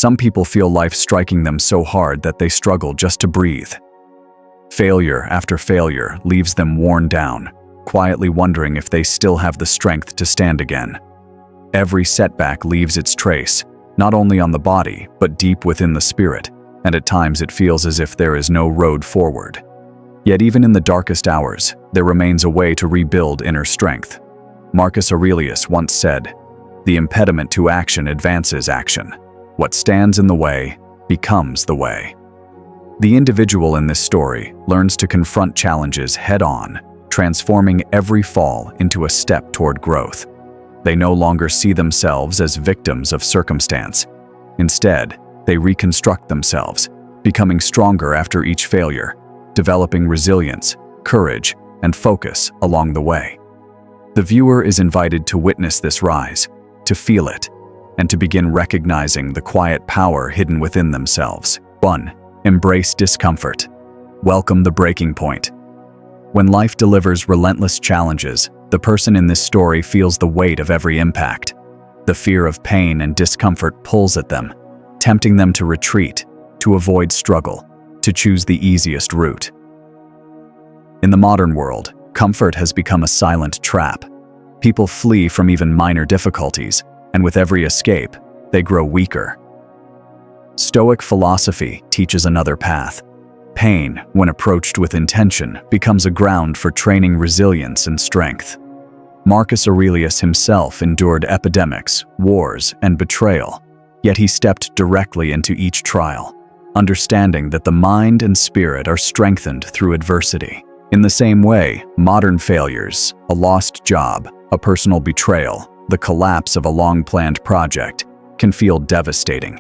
Some people feel life striking them so hard that they struggle just to breathe. Failure after failure leaves them worn down, quietly wondering if they still have the strength to stand again. Every setback leaves its trace, not only on the body, but deep within the spirit, and at times it feels as if there is no road forward. Yet even in the darkest hours, there remains a way to rebuild inner strength. Marcus Aurelius once said, "The impediment to action advances action. What stands in the way becomes the way." The individual in this story learns to confront challenges head-on, transforming every fall into a step toward growth. They no longer see themselves as victims of circumstance. Instead, they reconstruct themselves, becoming stronger after each failure, developing resilience, courage, and focus along the way. The viewer is invited to witness this rise, to feel it, and to begin recognizing the quiet power hidden within themselves. 1. Embrace discomfort. Welcome the breaking point. When life delivers relentless challenges, the person in this story feels the weight of every impact. The fear of pain and discomfort pulls at them, tempting them to retreat, to avoid struggle, to choose the easiest route. In the modern world, comfort has become a silent trap. People flee from even minor difficulties, and with every escape, they grow weaker. Stoic philosophy teaches another path. Pain, when approached with intention, becomes a ground for training resilience and strength. Marcus Aurelius himself endured epidemics, wars, and betrayal, yet he stepped directly into each trial, understanding that the mind and spirit are strengthened through adversity. In the same way, modern failures, a lost job, a personal betrayal, the collapse of a long-planned project, can feel devastating.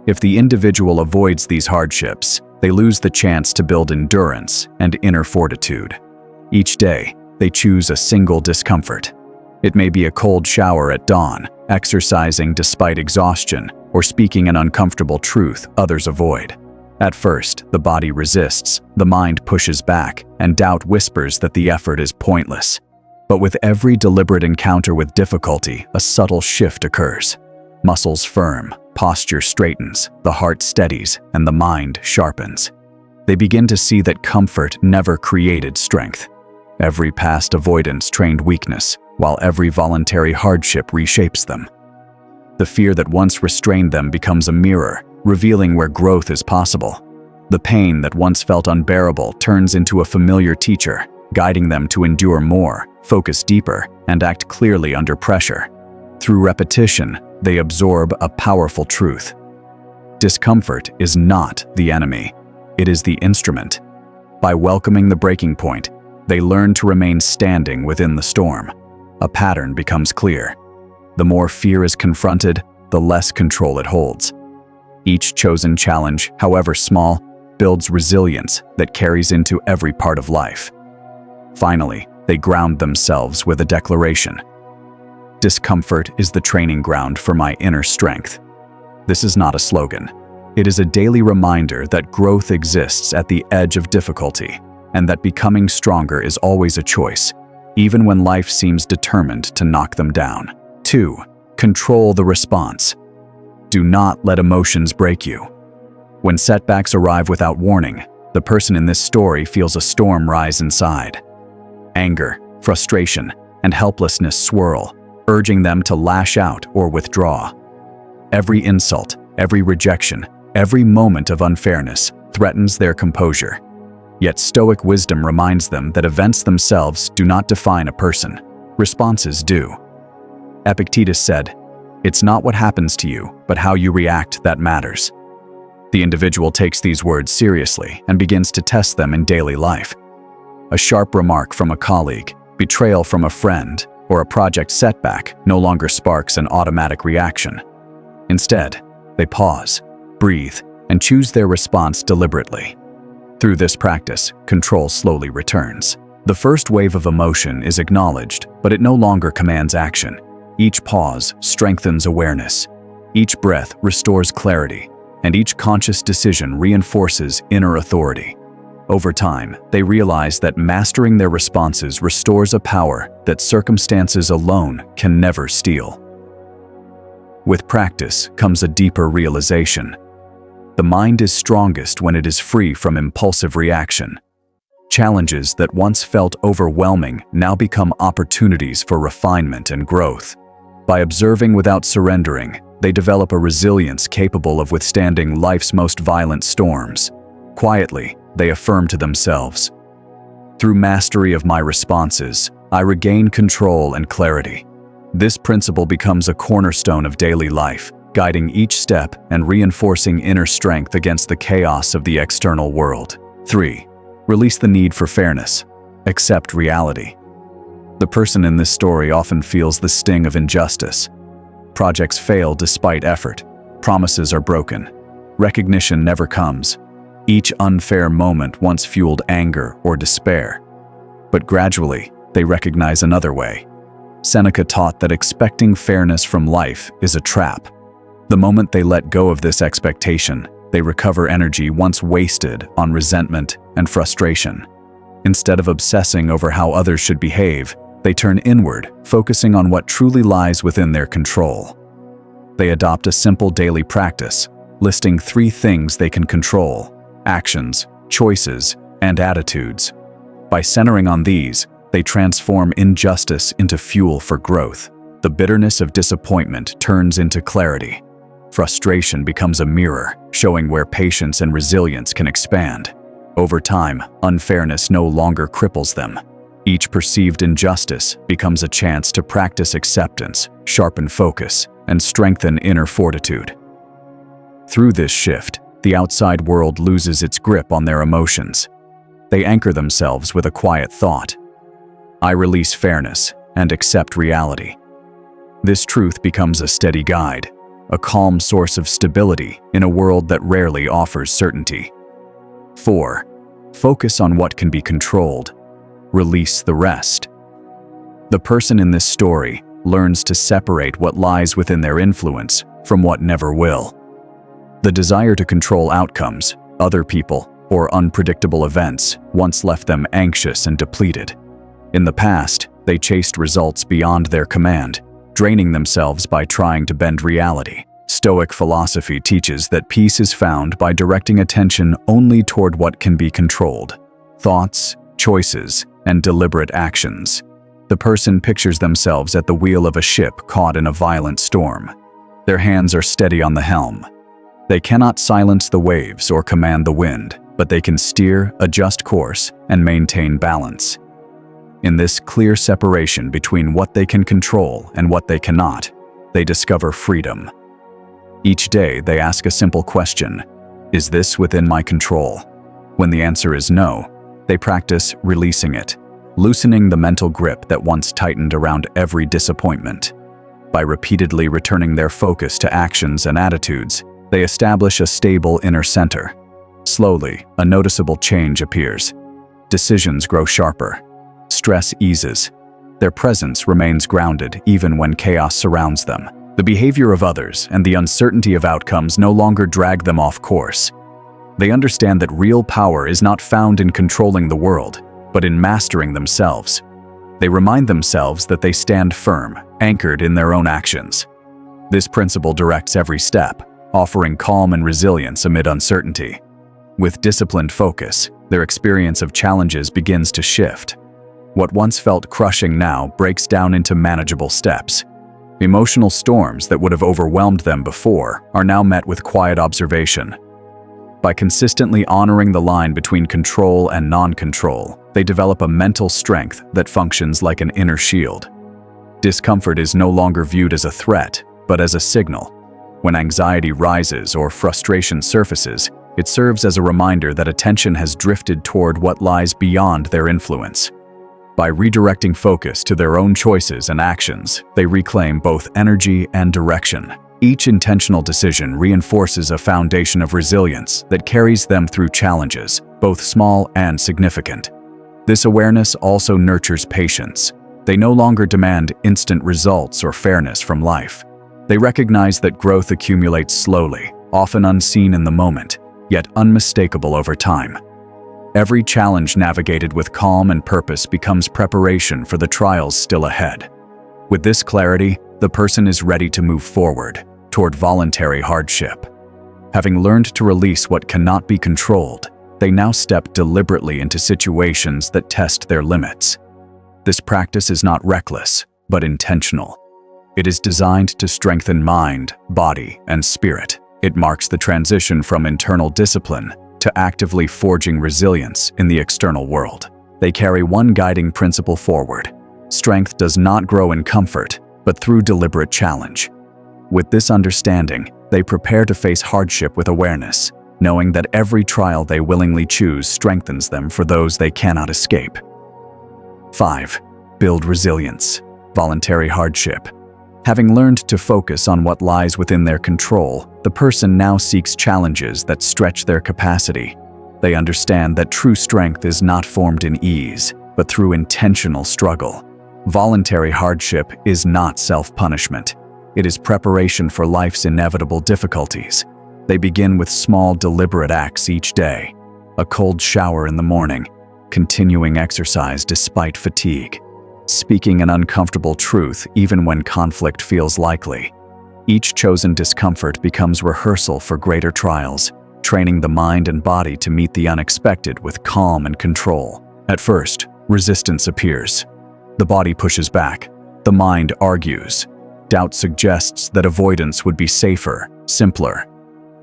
If the individual avoids these hardships, they lose the chance to build endurance and inner fortitude. Each day, they choose a single discomfort. It may be a cold shower at dawn, exercising despite exhaustion, or speaking an uncomfortable truth others avoid. At first, the body resists, the mind pushes back, and doubt whispers that the effort is pointless. But with every deliberate encounter with difficulty, a subtle shift occurs. Muscles firm, posture straightens, the heart steadies, and the mind sharpens. They begin to see that comfort never created strength. Every past avoidance trained weakness, while every voluntary hardship reshapes them. The fear that once restrained them becomes a mirror, revealing where growth is possible. The pain that once felt unbearable turns into a familiar teacher, guiding them to endure more, focus deeper, and act clearly under pressure. Through repetition, they absorb a powerful truth. Discomfort is not the enemy, it is the instrument. By welcoming the breaking point, they learn to remain standing within the storm. A pattern becomes clear. The more fear is confronted, the less control it holds. Each chosen challenge, however small, builds resilience that carries into every part of life. Finally, they ground themselves with a declaration. Discomfort is the training ground for my inner strength. This is not a slogan. It is a daily reminder that growth exists at the edge of difficulty, and that becoming stronger is always a choice, even when life seems determined to knock them down. 2. Control the response. Do not let emotions break you. When setbacks arrive without warning, the person in this story feels a storm rise inside. Anger, frustration, and helplessness swirl, urging them to lash out or withdraw. Every insult, every rejection, every moment of unfairness threatens their composure. Yet Stoic wisdom reminds them that events themselves do not define a person. Responses do. Epictetus said, "It's not what happens to you, but how you react that matters." The individual takes these words seriously and begins to test them in daily life. A sharp remark from a colleague, betrayal from a friend, or a project setback no longer sparks an automatic reaction. Instead, they pause, breathe, and choose their response deliberately. Through this practice, control slowly returns. The first wave of emotion is acknowledged, but it no longer commands action. Each pause strengthens awareness. Each breath restores clarity, and each conscious decision reinforces inner authority. Over time, they realize that mastering their responses restores a power that circumstances alone can never steal. With practice comes a deeper realization. The mind is strongest when it is free from impulsive reaction. Challenges that once felt overwhelming now become opportunities for refinement and growth. By observing without surrendering, they develop a resilience capable of withstanding life's most violent storms. Quietly, they affirm to themselves, "Through mastery of my responses, I regain control and clarity." This principle becomes a cornerstone of daily life, guiding each step and reinforcing inner strength against the chaos of the external world. 3. Release the need for fairness. Accept reality. The person in this story often feels the sting of injustice. Projects fail despite effort. Promises are broken. Recognition never comes. Each unfair moment once fueled anger or despair. But gradually, they recognize another way. Seneca taught that expecting fairness from life is a trap. The moment they let go of this expectation, they recover energy once wasted on resentment and frustration. Instead of obsessing over how others should behave, they turn inward, focusing on what truly lies within their control. They adopt a simple daily practice, listing 3 things they can control: actions, choices, and attitudes. By centering on these, they transform injustice into fuel for growth. The bitterness of disappointment turns into clarity. Frustration becomes a mirror, showing where patience and resilience can expand. Over time, unfairness no longer cripples them. Each perceived injustice becomes a chance to practice acceptance, sharpen focus, and strengthen inner fortitude. Through this shift, the outside world loses its grip on their emotions. They anchor themselves with a quiet thought: "I release fairness and accept reality." This truth becomes a steady guide, a calm source of stability in a world that rarely offers certainty. 4. Focus on what can be controlled. Release the rest. The person in this story learns to separate what lies within their influence from what never will. The desire to control outcomes, other people, or unpredictable events once left them anxious and depleted. In the past, they chased results beyond their command, draining themselves by trying to bend reality. Stoic philosophy teaches that peace is found by directing attention only toward what can be controlled: thoughts, choices, and deliberate actions. The person pictures themselves at the wheel of a ship caught in a violent storm. Their hands are steady on the helm. They cannot silence the waves or command the wind, but they can steer, adjust course, and maintain balance. In this clear separation between what they can control and what they cannot, they discover freedom. Each day they ask a simple question: is this within my control? When the answer is no, they practice releasing it, loosening the mental grip that once tightened around every disappointment. By repeatedly returning their focus to actions and attitudes, they establish a stable inner center. Slowly, a noticeable change appears. Decisions grow sharper. Stress eases. Their presence remains grounded even when chaos surrounds them. The behavior of others and the uncertainty of outcomes no longer drag them off course. They understand that real power is not found in controlling the world, but in mastering themselves. They remind themselves that they stand firm, anchored in their own actions. This principle directs every step, offering calm and resilience amid uncertainty. With disciplined focus, their experience of challenges begins to shift. What once felt crushing now breaks down into manageable steps. Emotional storms that would have overwhelmed them before are now met with quiet observation. By consistently honoring the line between control and non-control, they develop a mental strength that functions like an inner shield. Discomfort is no longer viewed as a threat, but as a signal. When anxiety rises or frustration surfaces, it serves as a reminder that attention has drifted toward what lies beyond their influence. By redirecting focus to their own choices and actions, they reclaim both energy and direction. Each intentional decision reinforces a foundation of resilience that carries them through challenges, both small and significant. This awareness also nurtures patience. They no longer demand instant results or fairness from life. They recognize that growth accumulates slowly, often unseen in the moment, yet unmistakable over time. Every challenge navigated with calm and purpose becomes preparation for the trials still ahead. With this clarity, the person is ready to move forward, toward voluntary hardship. Having learned to release what cannot be controlled, they now step deliberately into situations that test their limits. This practice is not reckless, but intentional. It is designed to strengthen mind, body, and spirit. It marks the transition from internal discipline to actively forging resilience in the external world. They carry one guiding principle forward: strength does not grow in comfort, but through deliberate challenge. With this understanding, they prepare to face hardship with awareness, knowing that every trial they willingly choose strengthens them for those they cannot escape. 5. Build resilience. Voluntary hardship. Having learned to focus on what lies within their control, the person now seeks challenges that stretch their capacity. They understand that true strength is not formed in ease, but through intentional struggle. Voluntary hardship is not self-punishment. It is preparation for life's inevitable difficulties. They begin with small, deliberate acts each day: a cold shower in the morning, continuing exercise despite fatigue, speaking an uncomfortable truth even when conflict feels likely. Each chosen discomfort becomes rehearsal for greater trials, training the mind and body to meet the unexpected with calm and control. At first, resistance appears. The body pushes back. The mind argues. Doubt suggests that avoidance would be safer, simpler.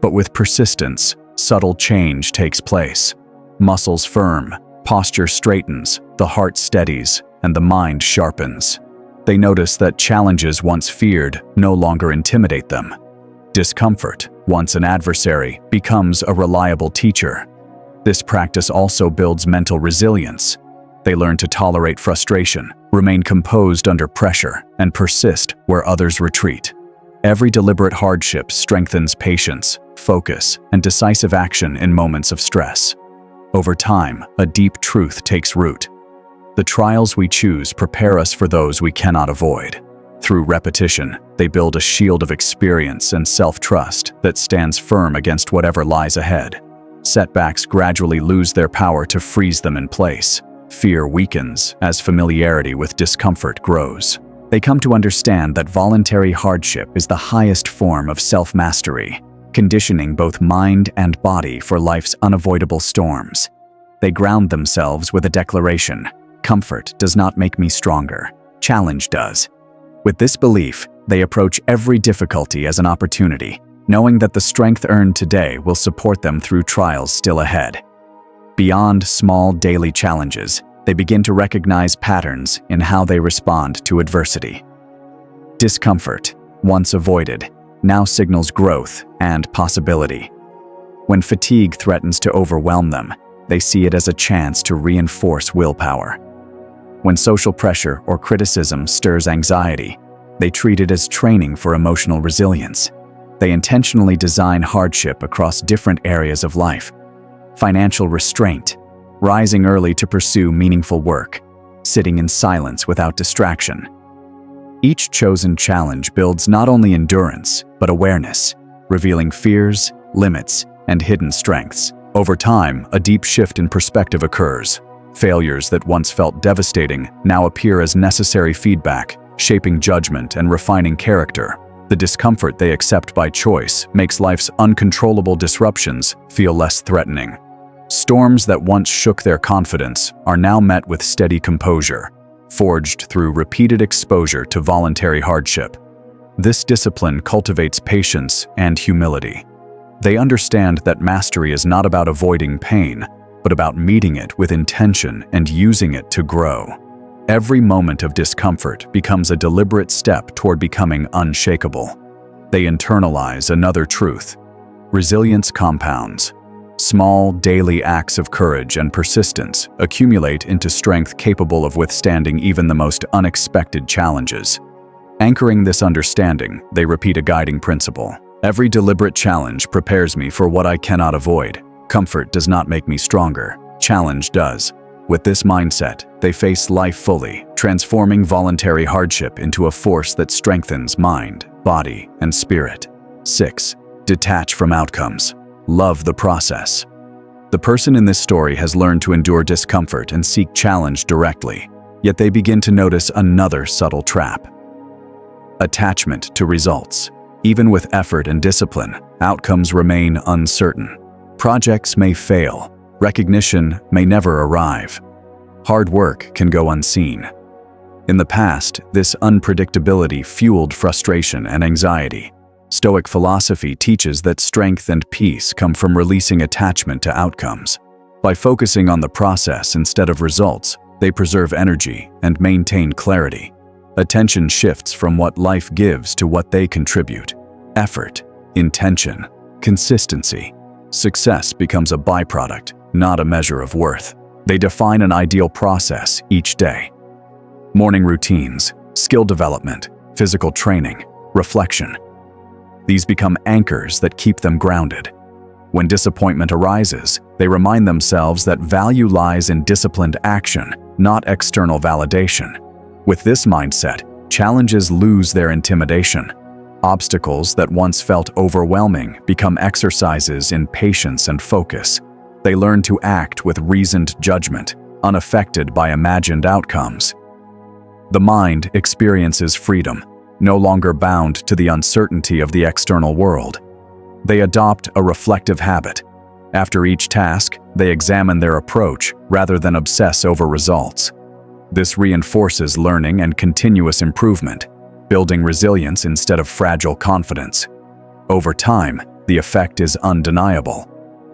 But with persistence, subtle change takes place. Muscles firm, posture straightens, the heart steadies, and the mind sharpens. They notice that challenges once feared no longer intimidate them. Discomfort, once an adversary, becomes a reliable teacher. This practice also builds mental resilience. They learn to tolerate frustration, remain composed under pressure, and persist where others retreat. Every deliberate hardship strengthens patience, focus, and decisive action in moments of stress. Over time, a deep truth takes root. The trials we choose prepare us for those we cannot avoid. Through repetition, they build a shield of experience and self-trust that stands firm against whatever lies ahead. Setbacks gradually lose their power to freeze them in place. Fear weakens as familiarity with discomfort grows. They come to understand that voluntary hardship is the highest form of self-mastery, conditioning both mind and body for life's unavoidable storms. They ground themselves with a declaration: comfort does not make me stronger, challenge does. With this belief, they approach every difficulty as an opportunity, knowing that the strength earned today will support them through trials still ahead. Beyond small daily challenges, they begin to recognize patterns in how they respond to adversity. Discomfort, once avoided, now signals growth and possibility. When fatigue threatens to overwhelm them, they see it as a chance to reinforce willpower. When social pressure or criticism stirs anxiety, they treat it as training for emotional resilience. They intentionally design hardship across different areas of life: financial restraint, rising early to pursue meaningful work, sitting in silence without distraction. Each chosen challenge builds not only endurance, but awareness, revealing fears, limits, and hidden strengths. Over time, a deep shift in perspective occurs. Failures that once felt devastating now appear as necessary feedback, shaping judgment and refining character. The discomfort they accept by choice makes life's uncontrollable disruptions feel less threatening. Storms that once shook their confidence are now met with steady composure, forged through repeated exposure to voluntary hardship. This discipline cultivates patience and humility. They understand that mastery is not about avoiding pain, but about meeting it with intention and using it to grow. Every moment of discomfort becomes a deliberate step toward becoming unshakable. They internalize another truth: resilience compounds. Small, daily acts of courage and persistence accumulate into strength capable of withstanding even the most unexpected challenges. Anchoring this understanding, they repeat a guiding principle: every deliberate challenge prepares me for what I cannot avoid. Comfort does not make me stronger, challenge does. With this mindset, they face life fully, transforming voluntary hardship into a force that strengthens mind, body, and spirit. 6. Detach from outcomes. Love the process. The person in this story has learned to endure discomfort and seek challenge directly, yet they begin to notice another subtle trap: attachment to results. Even with effort and discipline, outcomes remain uncertain. Projects may fail. Recognition may never arrive. Hard work can go unseen. In the past, this unpredictability fueled frustration and anxiety. Stoic philosophy teaches that strength and peace come from releasing attachment to outcomes. By focusing on the process instead of results, they preserve energy and maintain clarity. Attention shifts from what life gives to what they contribute. Effort, intention, consistency. Success becomes a byproduct, not a measure of worth. They define an ideal process each day. Morning routines, skill development, physical training, reflection. These become anchors that keep them grounded. When disappointment arises, they remind themselves that value lies in disciplined action, not external validation. With this mindset, challenges lose their intimidation. Obstacles that once felt overwhelming become exercises in patience and focus. They learn to act with reasoned judgment, unaffected by imagined outcomes. The mind experiences freedom, no longer bound to the uncertainty of the external world. They adopt a reflective habit. After each task, they examine their approach rather than obsess over results. This reinforces learning and continuous improvement, building resilience instead of fragile confidence. Over time, the effect is undeniable.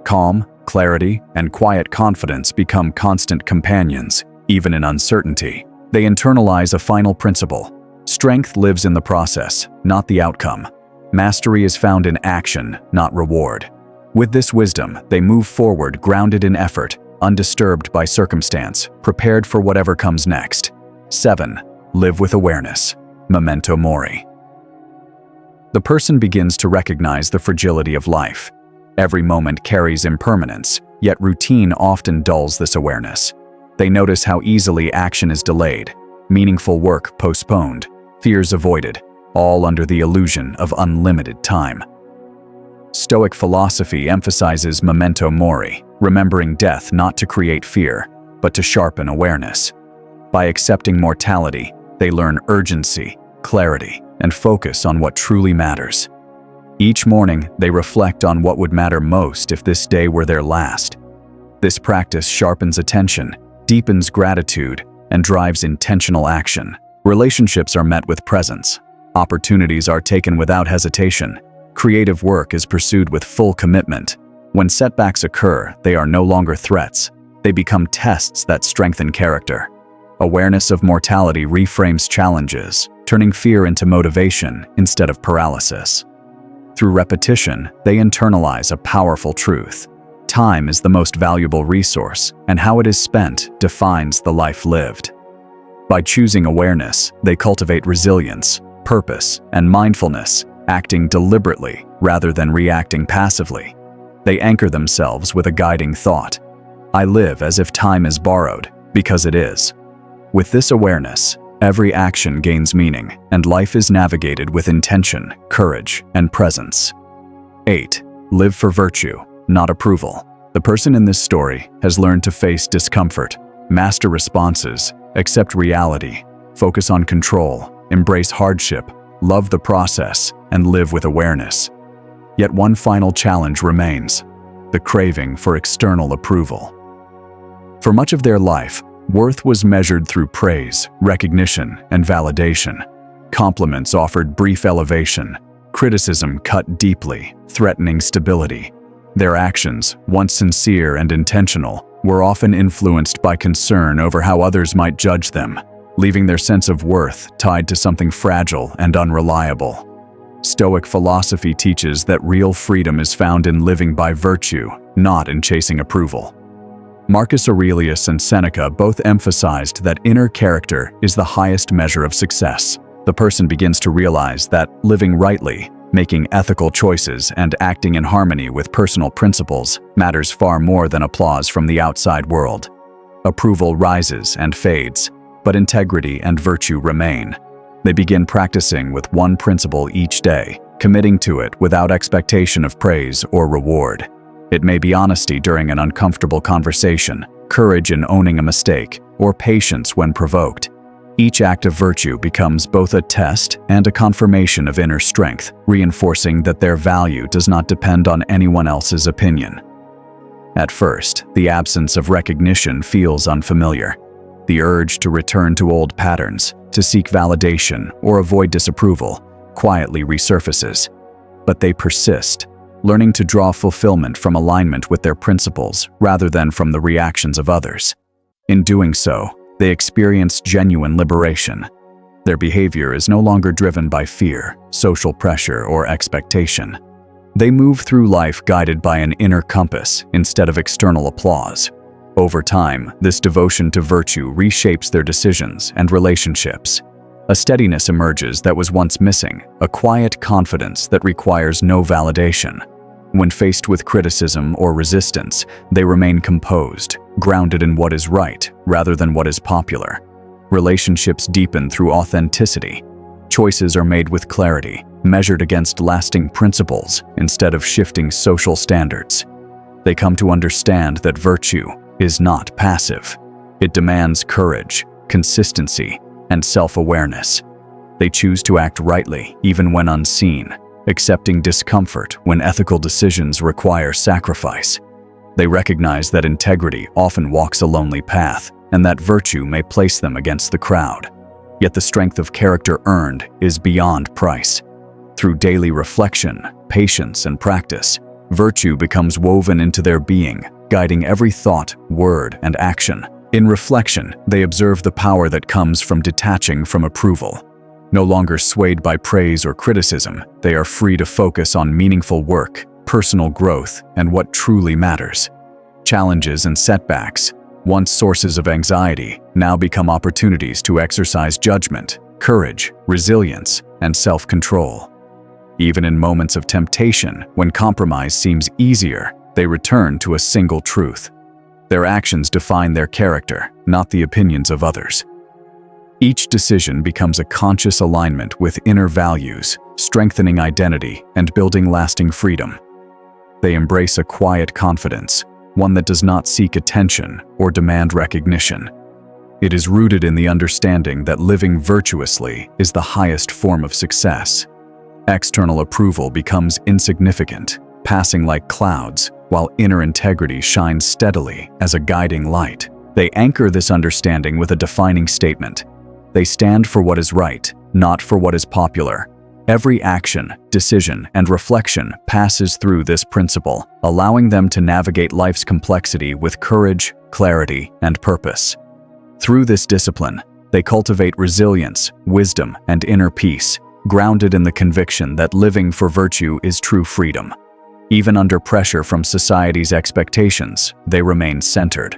Calm, clarity, and quiet confidence become constant companions, even in uncertainty. They internalize a final principle. Strength lives in the process, not the outcome. Mastery is found in action, not reward. With this wisdom, they move forward grounded in effort, undisturbed by circumstance, prepared for whatever comes next. 7. Live with awareness. Memento mori. The person begins to recognize the fragility of life. Every moment carries impermanence, yet routine often dulls this awareness. They notice how easily action is delayed, meaningful work postponed, fears avoided, all under the illusion of unlimited time. Stoic philosophy emphasizes memento mori, remembering death not to create fear, but to sharpen awareness. By accepting mortality, they learn urgency, clarity, and focus on what truly matters. Each morning, they reflect on what would matter most if this day were their last. This practice sharpens attention, deepens gratitude, and drives intentional action. Relationships are met with presence. Opportunities are taken without hesitation. Creative work is pursued with full commitment. When setbacks occur, they are no longer threats. They become tests that strengthen character. Awareness of mortality reframes challenges, turning fear into motivation instead of paralysis. Through repetition, they internalize a powerful truth. Time is the most valuable resource, and how it is spent defines the life lived. By choosing awareness, they cultivate resilience, purpose, and mindfulness, acting deliberately rather than reacting passively. They anchor themselves with a guiding thought. I live as if time is borrowed, because it is. With this awareness, every action gains meaning, and life is navigated with intention, courage, and presence. 8. Live for virtue, not approval. The person in this story has learned to face discomfort, master responses, accept reality, focus on control, embrace hardship, love the process, and live with awareness. Yet one final challenge remains: the craving for external approval. For much of their life, worth was measured through praise, recognition, and validation. Compliments offered brief elevation. Criticism cut deeply, threatening stability. Their actions, once sincere and intentional, were often influenced by concern over how others might judge them, leaving their sense of worth tied to something fragile and unreliable. Stoic philosophy teaches that real freedom is found in living by virtue, not in chasing approval. Marcus Aurelius and Seneca both emphasized that inner character is the highest measure of success. The person begins to realize that living rightly, making ethical choices, and acting in harmony with personal principles matters far more than applause from the outside world. Approval rises and fades, but integrity and virtue remain. They begin practicing with one principle each day, committing to it without expectation of praise or reward. It may be honesty during an uncomfortable conversation, courage in owning a mistake, or patience when provoked. Each act of virtue becomes both a test and a confirmation of inner strength, reinforcing that their value does not depend on anyone else's opinion. At first, the absence of recognition feels unfamiliar. The urge to return to old patterns, to seek validation or avoid disapproval, quietly resurfaces. But they persist, learning to draw fulfillment from alignment with their principles rather than from the reactions of others. In doing so, they experience genuine liberation. Their behavior is no longer driven by fear, social pressure, or expectation. They move through life guided by an inner compass instead of external applause. Over time, this devotion to virtue reshapes their decisions and relationships. A steadiness emerges that was once missing, a quiet confidence that requires no validation. When faced with criticism or resistance, they remain composed, grounded in what is right rather than what is popular. Relationships deepen through authenticity. Choices are made with clarity, measured against lasting principles instead of shifting social standards. They come to understand that virtue is not passive. It demands courage, consistency, and self-awareness. They choose to act rightly even when unseen, accepting discomfort when ethical decisions require sacrifice. They recognize that integrity often walks a lonely path, and that virtue may place them against the crowd. Yet the strength of character earned is beyond price. Through daily reflection, patience, and practice, virtue becomes woven into their being, guiding every thought, word, and action. In reflection, they observe the power that comes from detaching from approval. No longer swayed by praise or criticism, they are free to focus on meaningful work, personal growth, and what truly matters. Challenges and setbacks, once sources of anxiety, now become opportunities to exercise judgment, courage, resilience, and self-control. Even in moments of temptation, when compromise seems easier, they return to a single truth. Their actions define their character, not the opinions of others. Each decision becomes a conscious alignment with inner values, strengthening identity and building lasting freedom. They embrace a quiet confidence, one that does not seek attention or demand recognition. It is rooted in the understanding that living virtuously is the highest form of success. External approval becomes insignificant, passing like clouds, while inner integrity shines steadily as a guiding light. They anchor this understanding with a defining statement. They stand for what is right, not for what is popular. Every action, decision, and reflection passes through this principle, allowing them to navigate life's complexity with courage, clarity, and purpose. Through this discipline, they cultivate resilience, wisdom, and inner peace, grounded in the conviction that living for virtue is true freedom. Even under pressure from society's expectations, they remain centered.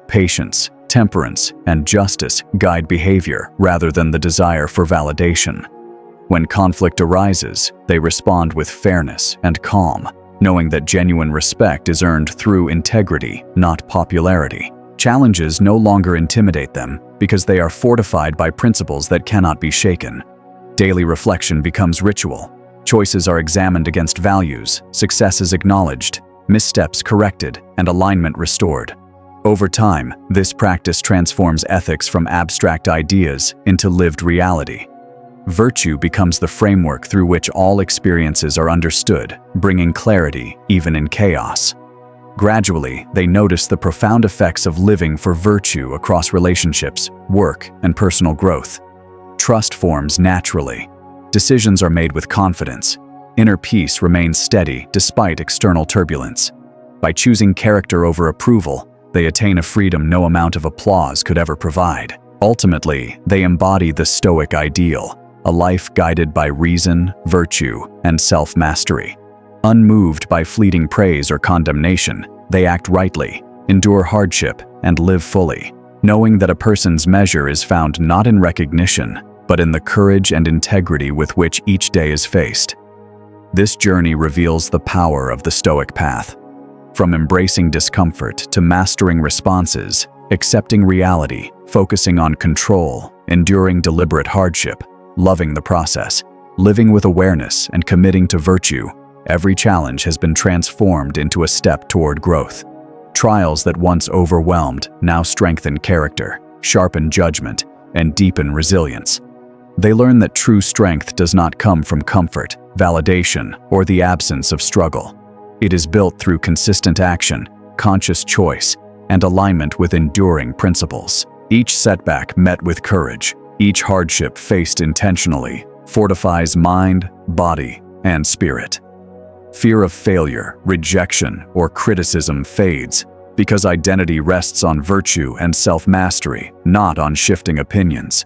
Patience, temperance, and justice guide behavior rather than the desire for validation. When conflict arises, they respond with fairness and calm, knowing that genuine respect is earned through integrity, not popularity. Challenges no longer intimidate them because they are fortified by principles that cannot be shaken. Daily reflection becomes ritual. Choices are examined against values, success is acknowledged, missteps corrected, and alignment restored. Over time, this practice transforms ethics from abstract ideas into lived reality. Virtue becomes the framework through which all experiences are understood, bringing clarity even in chaos. Gradually, they notice the profound effects of living for virtue across relationships, work, and personal growth. Trust forms naturally. Decisions are made with confidence. Inner peace remains steady despite external turbulence. By choosing character over approval, they attain a freedom no amount of applause could ever provide. Ultimately, they embody the Stoic ideal, a life guided by reason, virtue, and self-mastery. Unmoved by fleeting praise or condemnation, they act rightly, endure hardship, and live fully, knowing that a person's measure is found not in recognition, but in the courage and integrity with which each day is faced. This journey reveals the power of the Stoic path. From embracing discomfort to mastering responses, accepting reality, focusing on control, enduring deliberate hardship, loving the process, living with awareness, and committing to virtue, every challenge has been transformed into a step toward growth. Trials that once overwhelmed now strengthen character, sharpen judgment, and deepen resilience. They learn that true strength does not come from comfort, validation, or the absence of struggle. It is built through consistent action, conscious choice, and alignment with enduring principles. Each setback met with courage, each hardship faced intentionally, fortifies mind, body, and spirit. Fear of failure, rejection, or criticism fades because identity rests on virtue and self-mastery, not on shifting opinions.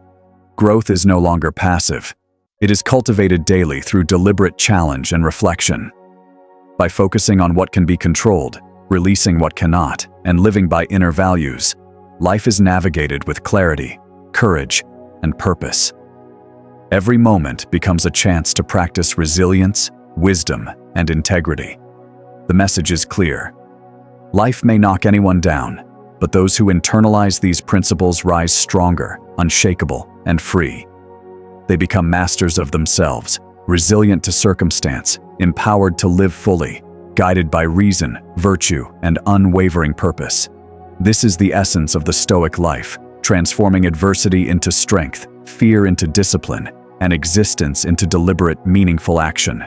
Growth is no longer passive. It is cultivated daily through deliberate challenge and reflection. By focusing on what can be controlled, releasing what cannot, and living by inner values, life is navigated with clarity, courage, and purpose. Every moment becomes a chance to practice resilience, wisdom, and integrity. The message is clear. Life may knock anyone down, but those who internalize these principles rise stronger, unshakable, and free. They become masters of themselves, resilient to circumstance, empowered to live fully, guided by reason, virtue, and unwavering purpose. This is the essence of the Stoic life, transforming adversity into strength, fear into discipline, and existence into deliberate, meaningful action.